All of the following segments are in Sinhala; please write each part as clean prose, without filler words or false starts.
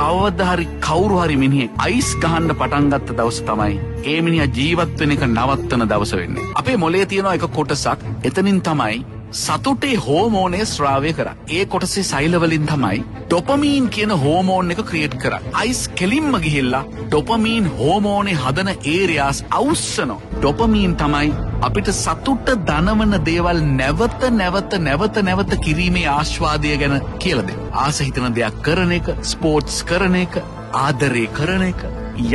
කවදා හරි කවුරු හරි මිනිහෙක් අයිස් ගහන්න පටන් ගත්ත දවස තමයි ඒ මිනිහා ජීවත් වෙන එක නවත්තන දවස වෙන්නේ. අපේ මොළයේ තියෙන එක කොටසක් එතනින් තමයි සතුටේ හෝමෝනය ස්‍රාවය කරන්නේ. ඒ කොටසේ සෛල වලින් තමයි ඩොපමීන් කියන හෝමෝන් එක ක්‍රියේට් කරන්නේ. අයිස් කෙලින්ම ගිහිල්ලා ඩොපමීන් හෝමෝනේ හදන ඒරියාස් අවුස්සනවා. ඩොපමීන් තමයි අපිට සතුට දනවන දේවල් නැවත කිරීමේ ආස්වාදය ගැන කියලා දෙන්නේ. ආස හිතන දෙයක් කරන එක, ස්පෝර්ට්ස් කරන එක, ආදරේ කරන එක.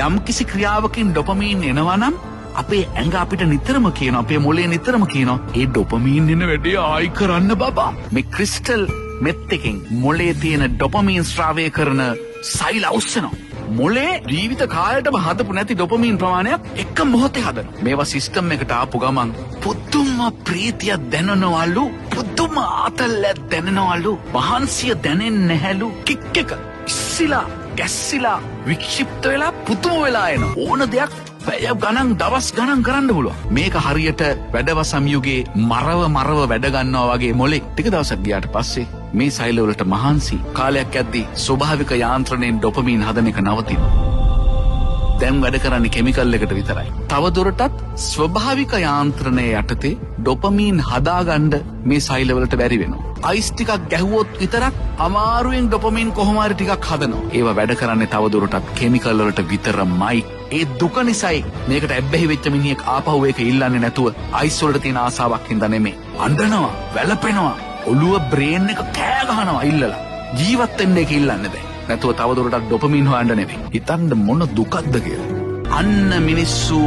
යම්කිසි ක්‍රියාවකින් ඩොපමීන් එනවා නම් අපේ ඇඟ අපිට නිතරම කියනවා, අපේ මොළේ නිතරම කියනවා, ඒ ඩොපමීන් එන වැඩේ ආයි කරන්න බබා. මේ ක්‍රිස්ටල් මෙත් එකෙන් මොළේ තියෙන ඩොපමීන් ස්‍රාවය කරන සෛල අවුස්සනවා. මොළේ ජීවිත කාලයටම හදපු නැති ඩොපමීන් ප්‍රමාණයක් එක මොහොතේ හදනවා. මේවා සිස්ටම් එකට ආපු ගමන් පුදුම ප්‍රීතියක් දැනනවලු, පුදුම ආතල්ලක් දැනනවලු, මහන්සිය දැනෙන්නේ නැහැලු. කික් එක ඉස්සිලා ගැස්සිලා වික්ෂිප්ත වෙලා පුදුම වෙලා එන ඕන දෙයක් පැය ගණන් දවස් ගණන් කරන්න පුළුවන්. මේක හරියට වැඩවසම් යුගයේ මරව වැඩ ගන්නවා වගේ මොලේ ටික දවසක් ගියාට පස්සේ මේ සෛල වලට මහන්සි කාලයක් යද්දී ස්වභාවික යාන්ත්‍රණයෙන් ඩොපමීන් හදන එක නවතිනවා. දැන් වැඩ කරන්නේ කිමිකල් එකට විතරයි. තවදුරටත් ස්වභාවික යාන්ත්‍රණය යටතේ ඩොපමීන් හදාගන්න මේ සෛල වලට බැරි වෙනවා. අයිස් ටිකක් ගැහුවොත් විතරක් අමාරුවෙන් ඩොපමීන් කොහොම හරි ටිකක් හදනවා. ඒවා වැඩ කරන්නේ තවදුරටත් කිමිකල් වලට විතරමයි. ඒ දුක නිසායි මේකට ඇබ්බැහි වෙච්ච මිනිහෙක් ආපහු ඒක ඉල්ලන්නේ නැතුව අයිස් වලට තියෙන ආසාවක් හින්දා නෙමෙයි. අඬනවා, වැළපෙනවා, ඔළුව බ්‍රේන් එක කෑ ගහනවා ඉල්ලලා. ජීවත් වෙන්න ඒක ඉල්ලන්නේ නැහැ. නැතුව තවදුරටත් ඩොපමීන් හොයන්න නෙමෙයි. හිතන්න මොන දුකක්ද කියලා. අන්න මිනිස්සු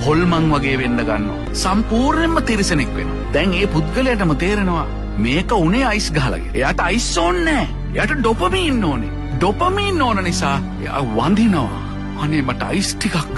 හොල්මන් වගේ වෙන්න ගන්නවා. සම්පූර්ණයෙන්ම තිරිසනෙක් වෙනවා. දැන් ඒ පුද්ගලයාටම තේරෙනවා මේක උනේ අයිස් ගහලා. එයාට අයිස් ඕනේ නැහැ. එයාට ඩොපමීන් ඕනේ. ඩොපමීන් ඕන නිසා එයා වඳිනවා. අනේ මට අයිස් ටිකක්.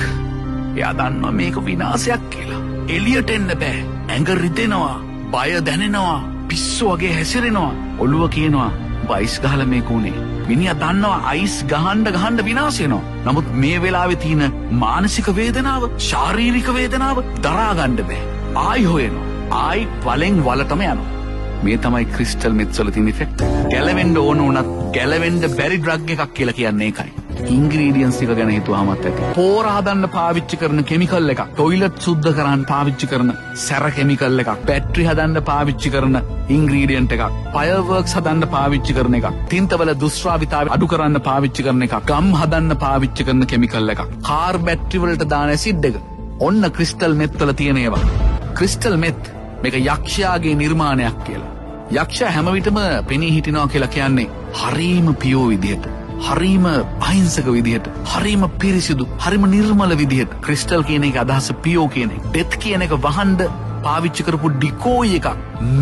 එයා දන්නවා මේක විනාශයක් කියලා. එළියට එන්න බෑ. ඇඟ රිදෙනවා, බය දැනෙනවා, පිස්සු වගේ හැසිරෙනවා. ඔළුව කියනවා අයිස් ගහලා මේක උනේ. මිනිහා දන්නවා අයිස් ගහන්න විනාශ වෙනවා. නමුත් මේ වෙලාවේ තියෙන මානසික වේදනාව, ශාරීරික වේදනාව දරා ගන්න බෑ. ආයි හොයනවා. ආයි වලෙන් වලටම යනවා. මේ තමයි ක්‍රිස්ටල් මෙත්ස් වල තියෙන ඉෆෙක්ට්. ගැලවෙන්න ඕන උනත් ගැලවෙන්න බැරි ඩ්‍රග් එකක් කියලා කියන්නේ ඒකයි. ඉන්ග්‍රීඩියන්ට්ස් එක ගැන හිතුවාමත් ඇති. පෝර හදන්න පාවිච්චි කරන කෙමිකල් එකක්, ටොයිලට් සුද්ධ කරන්න පාවිච්චි කරන සැර කෙමිකල් එකක්, බැටරි හදන්න පාවිච්චි කරන ඉන්ග්‍රීඩියන්ට් එකක්, ෆයර්වර්ක්ස් හදන්න පාවිච්චි කරන එකක්, තින්තවල දුෂ්ටාවිතාවය අඩු කරන්න පාවිච්චි කරන එකක්, ගම් හදන්න පාවිච්චි කරන කෙමිකල් එකක්, කාර් බැටරි වලට දාන ඇසිඩ් එක. ඔන්න ක්‍රිස්ටල් මෙත් වල තියෙන ඒවා. ක්‍රිස්ටල් මෙත් මේක යක්ෂයාගේ නිර්මාණයක් කියලා. යක්ෂයා හැම විටම පෙනී හිටිනවා කියලා කියන්නේ හරීම පියෝ විදියට, හරීම අහිංසක විදිහට, හරීම පිරිසිදු, හරීම නිර්මල විදිහට. ක්‍රිස්ටල් කියන එක අදහස පියෝ කියන එක. ඩෙත් කියන එක වහන්න පාවිච්චි කරපු ඩිකෝයි එක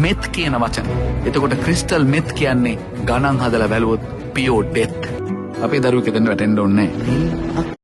මෙත් කියන වචන. එතකොට ක්‍රිස්ටල් මෙත් කියන්නේ ගණන් හදලා බැලුවොත් පියෝ ඩෙත්. අපේ දරුවෙක් දෙන්න වැටෙන්න ඕනේ නැහැ.